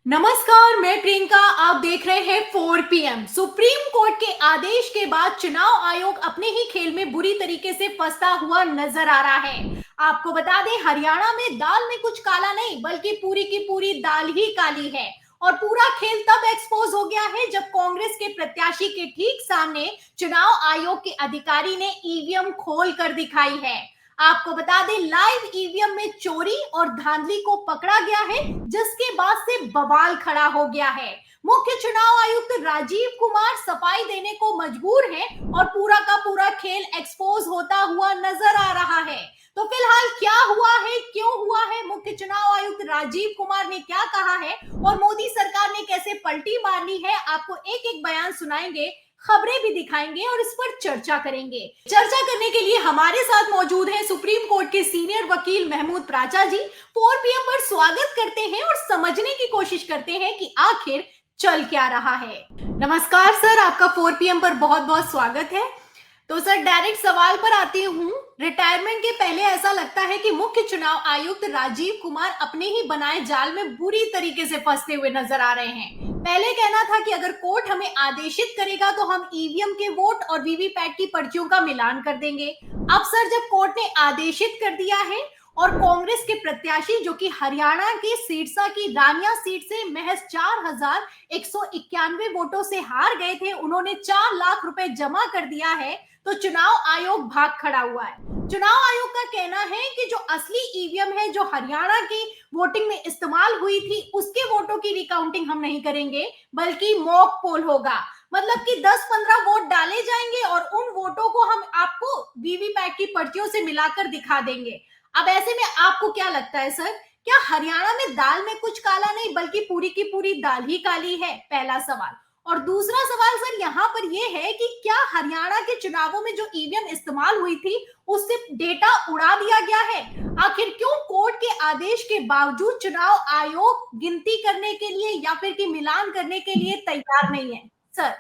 नमस्कार, मैं प्रियंका। आप देख रहे हैं 4 PM। सुप्रीम कोर्ट के आदेश के बाद चुनाव आयोग अपने ही खेल में बुरी तरीके से फंसा हुआ नजर आ रहा है। आपको बता दें, हरियाणा में दाल में कुछ काला नहीं बल्कि पूरी की पूरी दाल ही काली है। और पूरा खेल तब एक्सपोज हो गया है जब कांग्रेस के प्रत्याशी के ठीक सामने चुनाव आयोग के अधिकारी ने ईवीएम खोल कर दिखाई है। आपको बता दें, लाइव ईवीएम में चोरी और धांधली को पकड़ा गया है, जिसके बाद से बवाल खड़ा हो गया है। मुख्य चुनाव आयुक्त राजीव कुमार सफाई देने को मजबूर हैं और पूरा का पूरा खेल एक्सपोज होता हुआ नजर आ रहा है। तो फिलहाल क्या हुआ है, क्यों हुआ है, मुख्य चुनाव आयुक्त राजीव कुमार ने क्या कहा है और मोदी सरकार ने कैसे पलटी मारनी है, आपको एक एक बयान सुनाएंगे, खबरें भी दिखाएंगे और इस पर चर्चा करेंगे। चर्चा करने के लिए हमारे साथ मौजूद हैं सुप्रीम कोर्ट के सीनियर वकील महमूद प्राचा जी। 4 PM पर स्वागत करते हैं और समझने की कोशिश करते हैं कि आखिर चल क्या रहा है। नमस्कार सर, आपका 4 PM पर बहुत बहुत स्वागत है। तो सर, डायरेक्ट सवाल पर आती हूँ। रिटायरमेंट के पहले ऐसा लगता है कि मुख्य चुनाव आयुक्त राजीव कुमार अपने ही बनाए जाल में बुरी तरीके से फंसते हुए नजर आ रहे हैं। पहले कहना था कि अगर कोर्ट हमें आदेशित करेगा तो हम ईवीएम के वोट और वीवीपैट की पर्चियों का मिलान कर देंगे। अब सर, जब कोर्ट ने आदेशित कर दिया है और कांग्रेस के प्रत्याशी जो कि हरियाणा की सिरसा की रानिया सीट से महज 4191 वोटों से हार गए थे, उन्होंने 4 लाख रुपए जमा कर दिया है, तो चुनाव आयोग भाग खड़ा हुआ है। चुनाव आयोग का कहना है कि जो असली ईवीएम है, जो हरियाणा की वोटिंग में इस्तेमाल हुई थी, उसके वोटों की रिकाउंटिंग हम नहीं करेंगे, बल्कि मॉक पोल होगा। मतलब कि 10-15 वोट डाले जाएंगे और उन वोटों को हम आपको वीवीपैट की पर्चियों से मिलाकर दिखा देंगे। अब ऐसे में आपको क्या लगता है सर, क्या हरियाणा में दाल में कुछ काला नहीं बल्कि पूरी की पूरी दाल ही काली है? पहला सवाल। और दूसरा सवाल सर यहाँ पर यह है कि क्या हरियाणा के चुनावों में जो ईवीएम इस्तेमाल हुई थी, उससे डेटा उड़ा दिया गया है? आखिर क्यों कोर्ट के आदेश के बावजूद चुनाव आयोग गिनती करने के लिए या फिर कि मिलान करने के लिए तैयार नहीं है सर?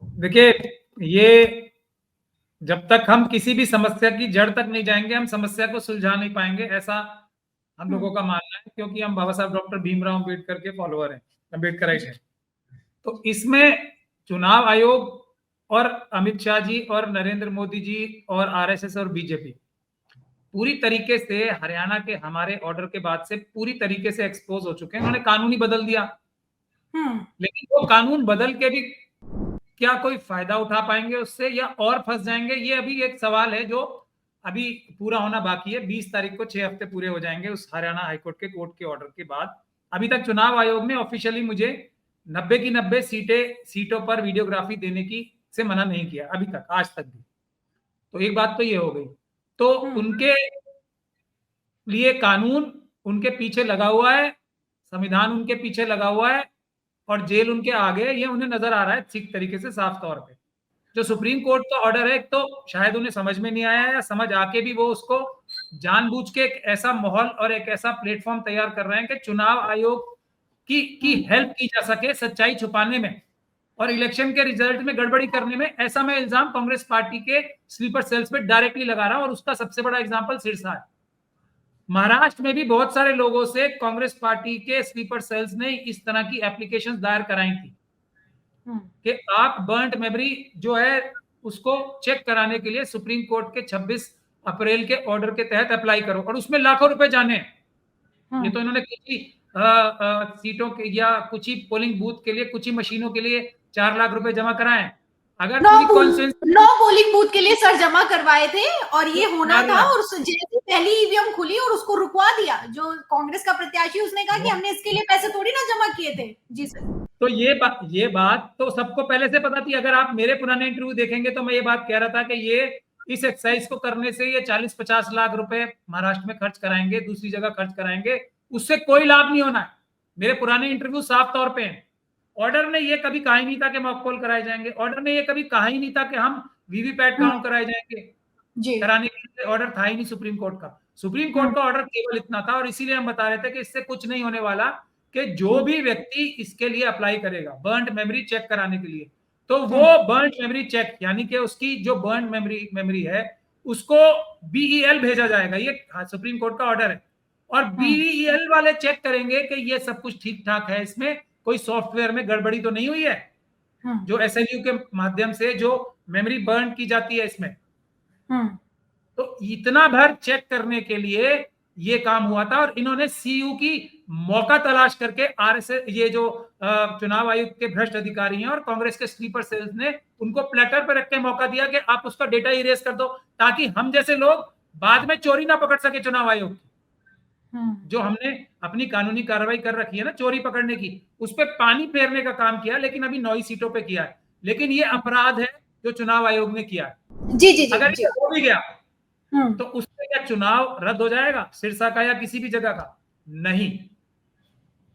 देखिए, ये जब तक हम किसी भी समस्या की जड़ तक नहीं जाएंगे, हम समस्या को सुलझा नहीं पाएंगे, ऐसा हम लोगों का मानना है, क्योंकि हम बाबा साहब डॉक्टर भीमराव अम्बेडकर के फॉलोअर हैं, अम्बेडकराइट हैं। तो इसमें चुनाव आयोग और अमित शाह जी और नरेंद्र मोदी जी और आरएसएस और बीजेपी पूरी तरीके से हरियाणा के हमारे ऑर्डर के बाद से पूरी तरीके से एक्सपोज हो चुके हैं। उन्होंने कानून ही बदल दिया, लेकिन वो कानून बदल के भी क्या कोई फायदा उठा पाएंगे उससे, या और फंस जाएंगे? ये अभी एक सवाल है जो अभी पूरा होना बाकी है। 20 तारीख को 6 हफ्ते पूरे हो जाएंगे उस हरियाणा हाईकोर्ट के कोर्ट के ऑर्डर के बाद। अभी तक चुनाव आयोग ने ऑफिशियली मुझे 90 की 90 सीटों पर वीडियोग्राफी देने की से मना नहीं किया अभी तक, आज तक भी। तो एक बात तो ये हो गई। तो उनके लिए कानून उनके पीछे लगा हुआ है, संविधान उनके पीछे लगा हुआ है और जेल उनके आगे, ये उन्हें नजर आ रहा है ठीक तरीके से, साफ तौर पे। जो सुप्रीम कोर्ट का ऑर्डर है, एक तो शायद उन्हें समझ में नहीं आया है, या समझ आके भी वो उसको जानबूझ के एक ऐसा माहौल और एक ऐसा प्लेटफॉर्म तैयार कर रहे हैं कि चुनाव आयोग की हेल्प की जा सके सच्चाई छुपाने में और इलेक्शन के रिजल्ट में गड़बड़ी करने में। ऐसा मैं इल्जाम कांग्रेस पार्टी के स्लीपर सेल्स पे डायरेक्टली लगा रहा हूं, और उसका सबसे बड़ा एग्जाम्पल सिरसा है। महाराष्ट्र में भी बहुत सारे लोगों से कांग्रेस पार्टी के स्लीपर सेल्स ने इस तरह की एप्लीकेशन दायर कराई थी कि आप बर्न्ट मेमोरी जो है उसको चेक कराने के लिए सुप्रीम कोर्ट के 26 अप्रैल के ऑर्डर के तहत अप्लाई करो, और उसमें लाखों रुपए जाने। ये तो इन्होंने कुछ ही सीटों के या कुछ ही पोलिंग बूथ के लिए, कुछ ही मशीनों के लिए 4 लाख रुपए जमा कराए। अगर 9 पोलिंग बूथ के लिए सर जमा करवाए थे और ये होना था, और जैसे पहली ईवीएम खुली और उसको रुकवा दिया जो कांग्रेस का प्रत्याशी, उसने कहा कि हमने इसके लिए पैसे थोड़ी ना जमा किए थे। जी सर। तो ये बात तो सबको पहले से पता थी। अगर आप मेरे पुराने इंटरव्यू देखेंगे तो मैं ये बात कह रहा था कि ये इस एक्सरसाइज को करने से ये 40-50 लाख रुपए महाराष्ट्र में खर्च कराएंगे, दूसरी जगह खर्च कराएंगे, उससे कोई लाभ नहीं होना है। मेरे पुराने इंटरव्यू साफ तौर पे हैं। ऑर्डर ने ये कभी कहा ही नहीं था कि मॉक पोल कराए जाएंगे, ऑर्डर ने ये कभी कहा ही नहीं था कि हम वीवीपैट काउंट कराए जाएंगे। कराने के लिए ऑर्डर था ही नहीं सुप्रीम कोर्ट का। सुप्रीम कोर्ट का ऑर्डर केवल इतना था, और इसीलिए हम बता रहे थे कि इससे कुछ नहीं होने वाला, कि जो भी व्यक्ति इसके लिए अप्लाई करेगा बर्न्ट मेमोरी चेक कराने के लिए, तो वो बर्न्ट मेमोरी चेक, यानी कि उसकी जो बर्न्ट मेमोरी है उसको बीईएल भेजा जाएगा। ये सुप्रीम कोर्ट का ऑर्डर है। और BEL वाले चेक करेंगे कि ये सब कुछ ठीक ठाक है, इसमें कोई सॉफ्टवेयर में गड़बड़ी तो नहीं हुई है, जो SLU के माध्यम से जो मेमोरी बर्न की जाती है इसमें। तो इतना भर चेक करने के लिए ये काम हुआ था, और इन्होंने CU की मौका तलाश करके RSS, ये जो चुनाव आयोग के भ्रष्ट अधिकारी हैं और कांग्रेस के स्लीपर सेल्स ने उनको प्लेटर पर रख के मौका दिया कि आप उसका डेटा इरेज कर दो, ताकि हम जैसे लोग बाद में चोरी ना पकड़ सके चुनाव आयोग की। जो हमने अपनी कानूनी कार्रवाई कर रखी है ना चोरी पकड़ने की, उस पर पानी फेरने का काम किया, लेकिन अभी 9 सीटों पे किया है। लेकिन ये अपराध है जो चुनाव आयोग ने किया है। जी, अगर ये हो भी गया तो उससे क्या चुनाव रद्द हो जाएगा सिरसा का या किसी भी जगह का? नहीं।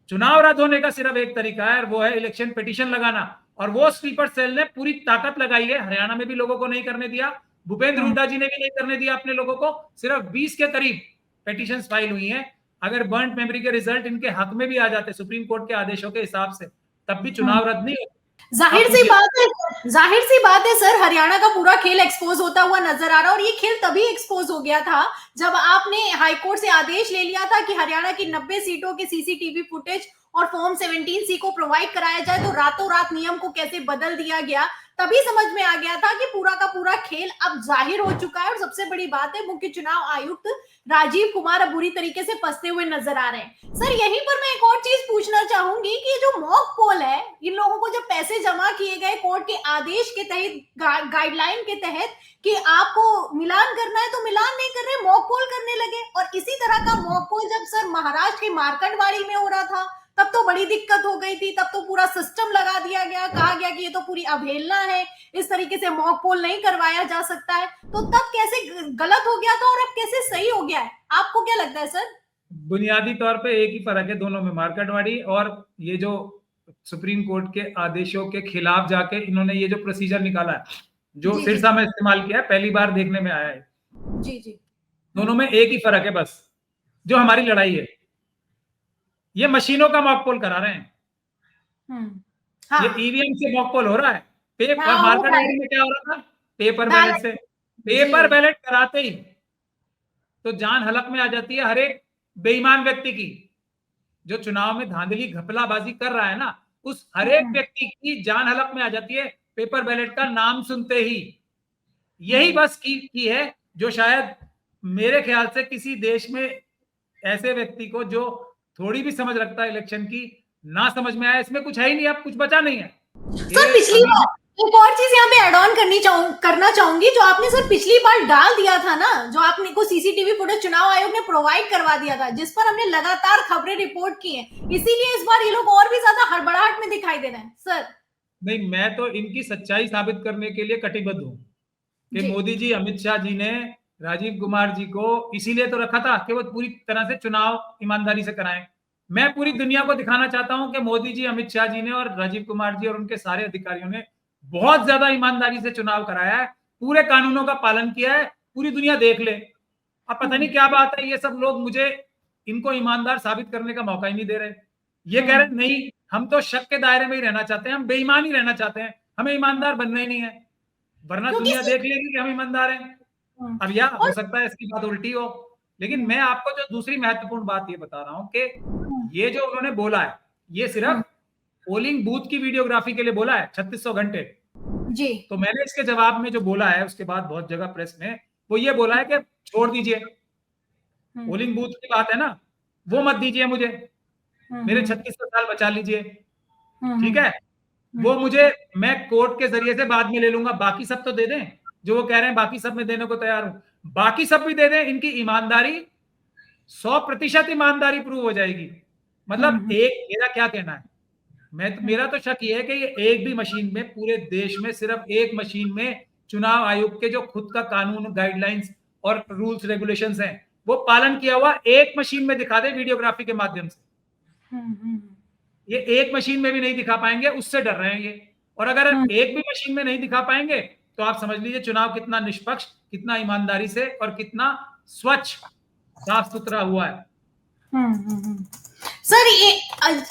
चुनाव रद्द होने का सिर्फ एक तरीका है, और वो है इलेक्शन पिटीशन लगाना, और वो स्लीपर सेल ने पूरी ताकत लगाई है। हरियाणा में भी लोगों को नहीं करने दिया, भूपेंद्र हुड्डा जी ने भी नहीं करने दिया अपने लोगों को। सिर्फ 20 के करीब पिटीशन फाइल हुई हैं। अगर बर्न्ड मेमोरी के रिजल्ट इनके हक में भी आ जाते सुप्रीम कोर्ट के आदेशों के हिसाब से, तब भी चुनाव रद्द नहीं होता। जाहिर सी बात है सर, हरियाणा का पूरा खेल एक्सपोज होता हुआ नजर आ रहा है, और ये खेल तभी एक्सपोज हो गया था जब आपने हाईकोर्ट से आदेश ले लिया था कि हरियाणा की 90 सीटों के CCTV फुटेज और फॉर्म 17C को प्रोवाइड कराया जाए। तो रातों रात नियम को कैसे बदल दिया गया, तभी समझ में आ गया था कि पूरा का पूरा खेल अब जाहिर हो चुका है। और सबसे बड़ी बात है, मुख्य चुनाव आयुक्त राजीव कुमार अब बुरी तरीके से फंसते हुए नजर आ रहे हैं। सर यहीं पर मैं एक और चीज पूछना चाहूंगी कि जो मॉक पोल है, इन लोगों को जब पैसे जमा किए गए कोर्ट के आदेश के तहत, गाइडलाइन के तहत कि आपको मिलान करना है, तो मिलान नहीं कर रहे, मॉक पोल करने लगे। और इसी तरह का मॉक पोल जब सर महाराष्ट्र के मार्कंडवाड़ी में हो रहा था, तब तो बड़ी दिक्कत हो गई थी। तब तो पूरा सिस्टम लगा दिया गया, कहा गया कि ये तो पूरी अवहेलना है, इस तरीके से मॉक पोल नहीं करवाया जा सकता है। तो तब कैसे गलत हो गया था और अब कैसे सही हो गया है, आपको क्या लगता है सर? बुनियादी तौर पे एक ही फर्क है दोनों में, मार्कंडवाड़ी और ये जो सुप्रीम कोर्ट के आदेशों के खिलाफ जाके इन्होंने ये जो प्रोसीजर निकाला है, जो सिरसा में इस्तेमाल किया है, पहली बार देखने में आया है। जी। दोनों में एक ही फर्क है बस, जो हमारी लड़ाई है, ये मशीनों का मॉक पोल करा रहे हैं। हाँ। ये EVM से मॉक पोल हो रहा है। पेपर मार्कंडवाड़ी में क्या हो रहा था? पेपर बैलेट से। पेपर बैलेट कराते ही तो जान हलक में आ जाती है हर एक बेईमान व्यक्ति की, जो चुनाव में धांधली घपलाबाजी कर रहा है ना, उस हर एक व्यक्ति की जान हलक में आ जाती है पेपर बैलेट का नाम सुनते ही। यही बस की है जो शायद मेरे ख्याल से किसी देश में ऐसे व्यक्ति को जो थोड़ी भी समझ रखता है इलेक्शन की, ना समझ में आया। इसमें कुछ है ही नहीं, अब कुछ बचा नहीं है। सर पिछली बार एक और चीज यहाँ पे ऐड ऑन करना चाहूंगी, जो आपने सर पिछली बार डाल दिया था ना, जो आपने को CCTV फुटेज चुनाव आयोग ने प्रोवाइड करवा दिया था, जिस पर हमने लगातार खबरें रिपोर्ट की हैं, इसीलिए इस बार ये लोग और भी ज्यादा हड़बड़ाहट में दिखाई दे रहे हैं सर। नहीं, मैं तो इनकी सच्चाई साबित करने के लिए कटिबद्ध हूँ कि मोदी जी, अमित शाह जी ने राजीव कुमार जी को इसीलिए तो रखा था कि वो पूरी तरह से चुनाव ईमानदारी से कराएं। मैं पूरी दुनिया को दिखाना चाहता हूं कि मोदी जी, अमित शाह जी ने और राजीव कुमार जी और उनके सारे अधिकारियों ने बहुत ज्यादा ईमानदारी से चुनाव कराया है, पूरे कानूनों का पालन किया है, पूरी दुनिया देख ले। अब पता नहीं क्या बात है, ये सब लोग मुझे इनको ईमानदार साबित करने का मौका ही नहीं दे रहे। ये कह रहे नहीं, हम तो शक के दायरे में ही रहना चाहते हैं, हम बेईमान ही रहना चाहते हैं, हमें ईमानदार बनना ही नहीं है, वरना दुनिया देख लेगी कि हम ईमानदार हैं। अब या हो सकता है इसकी बात उल्टी हो, लेकिन मैं आपको जो दूसरी महत्वपूर्ण बात ये बता रहा हूं कि ये जो उन्होंने बोला है, ये सिर्फ पोलिंग बूथ की वीडियोग्राफी के लिए बोला है 3600 घंटे जी। तो मैंने इसके जवाब में जो बोला है उसके बाद बहुत जगह प्रेस में वो ये बोला है कि छोड़ दीजिए, पोलिंग बूथ की बात है ना, वो मत दीजिए मुझे, मेरे 3600 साल बचा लीजिए, ठीक है, वो मुझे, मैं कोर्ट के जरिए से बाद में ले लूंगा, बाकी सब तो दे दें, जो वो कह रहे हैं बाकी सब में देने को तैयार हूं, बाकी सब भी दे दें, इनकी ईमानदारी 100% ईमानदारी प्रूव हो जाएगी। मतलब एक, मेरा क्या कहना है, मेरा तो शक ये है कि ये एक भी मशीन में, पूरे देश में सिर्फ एक मशीन में चुनाव आयोग के जो खुद का कानून, गाइडलाइंस और रूल्स रेगुलेशंस हैं वो पालन किया हुआ एक मशीन में दिखा दे वीडियोग्राफी के माध्यम से। ये एक मशीन में भी नहीं दिखा पाएंगे, उससे डर रहे हैं ये। और अगर एक भी मशीन में नहीं दिखा पाएंगे तो आप समझ लीजिए चुनाव कितना निष्पक्ष, कितना ईमानदारी से और कितना स्वच्छ, साफ सुथरा हुआ है। सर ये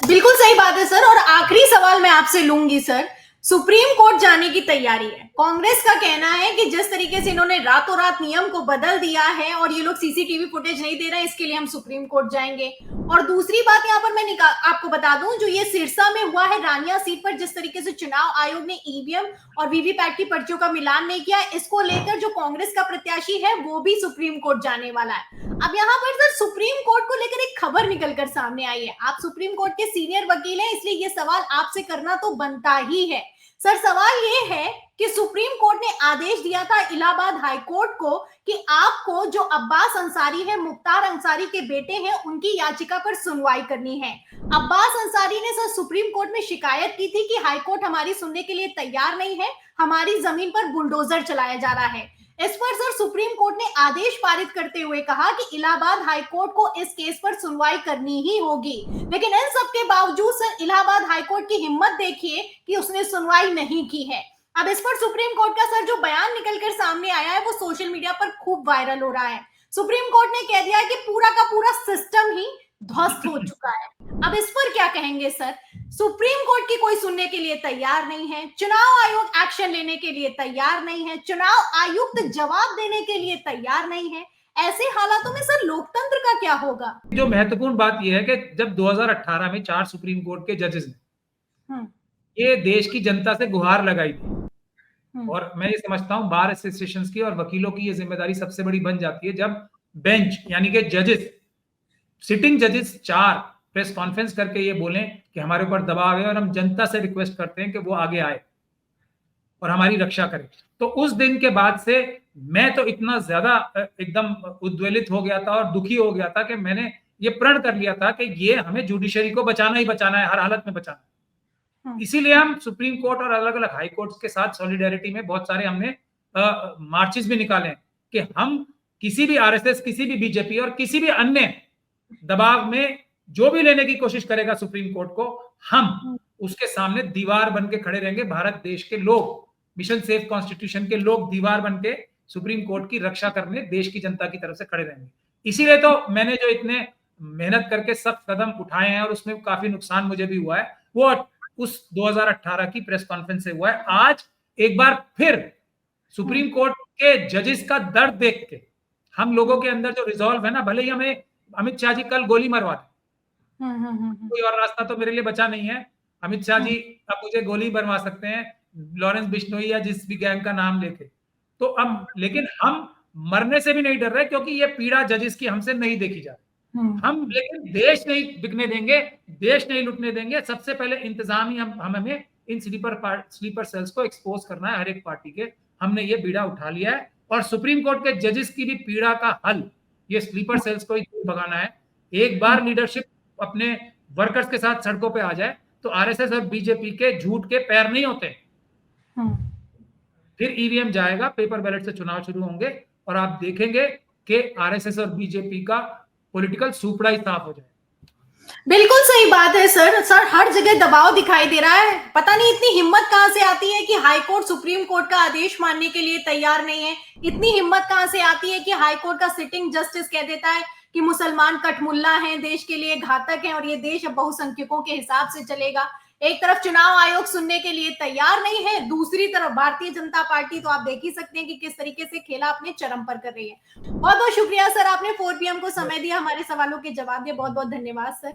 बिल्कुल सही बात है सर। और आखिरी सवाल मैं आपसे लूंगी सर, सुप्रीम कोर्ट जाने की तैयारी है। कांग्रेस का कहना है कि जिस तरीके से इन्होंने रातों रात नियम को बदल दिया है और ये लोग सीसीटीवी फुटेज नहीं दे रहे हैं, इसके लिए हम सुप्रीम कोर्ट जाएंगे। और दूसरी बात यहाँ पर मैं आपको बता दूं, जो ये सिरसा में हुआ है रानिया सीट पर, जिस तरीके से चुनाव आयोग ने ईवीएम और वीवीपैट की पर्चियों का मिलान नहीं किया, इसको लेकर जो कांग्रेस का प्रत्याशी है वो भी सुप्रीम कोर्ट जाने वाला है। अब यहाँ पर सर सुप्रीम कोर्ट को लेकर एक खबर निकलकर सामने आई है। आप सुप्रीम कोर्ट के सीनियर वकील हैं, इसलिए ये सवाल आपसे करना तो बनता ही है। सर सवाल ये है कि सुप्रीम कोर्ट ने आदेश दिया था इलाहाबाद हाई कोर्ट को कि आपको जो अब्बास अंसारी है, मुख्तार अंसारी के बेटे हैं, उनकी याचिका पर सुनवाई करनी है। अब्बास अंसारी ने सर सुप्रीम कोर्ट में शिकायत की थी कि हाई कोर्ट हमारी सुनने के लिए तैयार नहीं है, हमारी जमीन पर बुलडोजर चलाया जा रहा है। इस पर सर सुप्रीम कोर्ट ने आदेश पारित करते हुए कहा कि इलाहाबाद हाई कोर्ट को इस केस पर सुनवाई करनी ही होगी। लेकिन इन सब के बावजूद सर इलाहाबाद हाई कोर्ट की हिम्मत देखिए कि उसने सुनवाई नहीं की है। अब इस पर सुप्रीम कोर्ट का सर जो बयान निकलकर सामने आया है वो सोशल मीडिया पर खूब वायरल हो रहा है। सुप्रीम कोर्ट ने कह दिया है कि पूरा का पूरा सिस्टम ही ध्वस्त हो चुका है। अब इस पर क्या कहेंगे सर? सुप्रीम कोर्ट की कोई सुनने के लिए तैयार नहीं है, चुनाव आयोग एक्शन लेने के लिए तैयार नहीं है, चुनाव आयुक्त जवाब देने के लिए तैयार नहीं है। ऐसे हालातों में सर लोकतंत्र का क्या होगा? जो महत्वपूर्ण बात यह है कि जब 2018 में 4 सुप्रीम कोर्ट के जजेस ने ये देश की जनता से गुहार लगाई थी, और मैं ये समझता हूं बार एसोसिएशंस की और वकीलों की ये जिम्मेदारी सबसे बड़ी बन जाती है जब बेंच यानी कि जजेस, सिटिंग जजेस 4 प्रेस कॉन्फ्रेंस करके ये बोलें कि हमारे ऊपर दबाव है और हम जनता से रिक्वेस्ट करते हैं कि वो आगे आए और हमारी रक्षा करें। तो उस दिन के बाद से मैं तो इतना ज्यादा एकदम उद्वेलित हो गया था और दुखी हो गया था कि मैंने ये प्रण कर लिया था कि ये हमें जुडिशरी को बचाना ही बचाना है, हर हालत में बचाना। इसीलिए हम सुप्रीम कोर्ट और अलग अलग हाई कोर्ट के साथ सॉलिडेरिटी में बहुत सारे हमने मार्चेस भी निकाले कि हम किसी भी आरएसएस, किसी भी बीजेपी और किसी भी अन्य दबाव में जो भी लेने की कोशिश करेगा सुप्रीम कोर्ट को, हम उसके सामने दीवार बन के खड़े रहेंगे। भारत देश के लोग, मिशन सेफ कॉन्स्टिट्यूशन के लोग दीवार बन के सुप्रीम कोर्ट की रक्षा करने देश की जनता की तरफ से खड़े रहेंगे। इसीलिए तो मैंने जो इतने मेहनत करके सख्त कदम उठाए हैं और उसमें काफी नुकसान मुझे भी हुआ है, वो उस 2018 की प्रेस कॉन्फ्रेंस से हुआ है। आज एक बार फिर सुप्रीम कोर्ट के जजेस का दर्द देख के हम लोगों के अंदर जो रिजॉल्व है ना, भले ही हमें अमित शाह जी कल गोली मरवा दें, कोई और रास्ता तो मेरे लिए बचा नहीं है। अमित शाह जी अब मुझे गोली मरवा सकते हैं, लॉरेंस बिश्नोई या जिस भी गैंग का नाम लेके, तो अब लेकिन हम मरने से भी नहीं डर रहे, क्योंकि ये पीड़ा जजेस की हमसे नहीं देखी जा रही। हम लेकिन देश नहीं बिकने देंगे, देश नहीं लुटने देंगे। सबसे पहले इंतजाम ही हमें इन स्लीपर सेल्स को एक्सपोज करना है, हर एक पार्टी के। हमने ये बीड़ा उठा लिया है और सुप्रीम कोर्ट के जजेस की भी पीड़ा का हल ये स्लीपर सेल्स को ही भगाना है। एक बार लीडरशिप अपने वर्कर्स के साथ सड़कों पे आ जाए तो आरएसएस और बीजेपी के झूठ के पैर नहीं होते। फिर ईवीएम जाएगा, पेपर बैलेट से चुनाव शुरू होंगे और आप देखेंगे कि आरएसएस और बीजेपी का पॉलिटिकल सुपड़ा ही साफ हो जाए। बिल्कुल सही बात है सर हर जगह दबाव दिखाई दे रहा है। पता नहीं इतनी हिम्मत कहां से आती है कि हाई कोर्ट सुप्रीम कोर्ट का आदेश मानने के लिए तैयार नहीं है। इतनी हिम्मत कहां से आती है कि हाई कोर्ट का सिटिंग जस्टिस कह देता है कि मुसलमान कठमुल्ला हैं, देश के लिए घातक हैं और ये देश अब बहुसंख्यकों के हिसाब से चलेगा। एक तरफ चुनाव आयोग सुनने के लिए तैयार नहीं है, दूसरी तरफ भारतीय जनता पार्टी, तो आप देख ही सकते हैं कि किस तरीके से खेला अपने चरम पर कर रही है। बहुत बहुत शुक्रिया सर, आपने 4 PM को समय दिया, हमारे सवालों के जवाब दिए। बहुत बहुत धन्यवाद सर।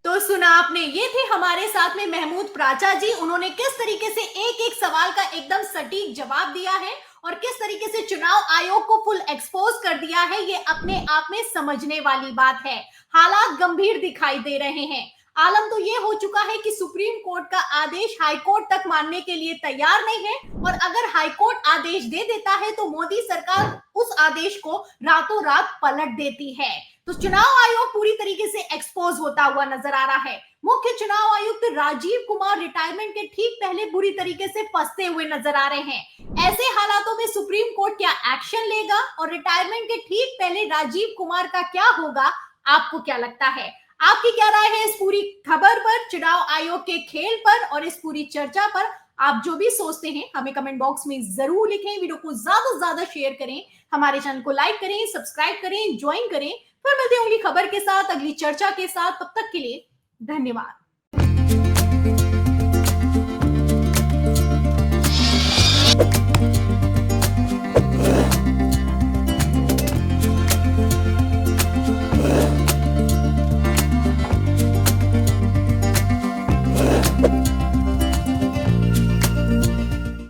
तो सुना आपने, ये थे हमारे साथ में महमूद प्राचा जी। उन्होंने किस तरीके से एक एक सवाल का एकदम सटीक जवाब दिया है और किस तरीके से चुनाव आयोग को फुल एक्सपोज कर दिया है, ये अपने आप में समझने वाली बात है। हालात गंभीर दिखाई दे रहे हैं। आलम तो ये हो चुका है कि सुप्रीम कोर्ट का आदेश हाई कोर्ट तक मानने के लिए तैयार नहीं है और अगर हाई कोर्ट आदेश दे देता है तो मोदी सरकार उस आदेश को रातों रात पलट देती है। तो चुनाव आयोग पूरी तरीके से एक्सपोज होता हुआ नजर आ रहा है। मुख्य चुनाव आयुक्त राजीव कुमार रिटायरमेंट के ठीक पहले बुरी तरीके से फंसते हुए नजर आ रहे हैं। ऐसे हालातों में सुप्रीम कोर्ट क्या एक्शन लेगा और रिटायरमेंट के ठीक पहले राजीव कुमार का क्या होगा, आपको क्या लगता है? आपकी क्या राय है इस पूरी खबर पर, चुनाव आयोग के खेल पर और इस पूरी चर्चा पर? आप जो भी सोचते हैं हमें कमेंट बॉक्स में जरूर लिखें। वीडियो को ज्यादा से ज्यादा शेयर करें, हमारे चैनल को लाइक करें, सब्सक्राइब करें, ज्वाइन करें। फिर मिलते हैं अगली खबर के साथ, अगली चर्चा के साथ। तब तक के लिए धन्यवाद।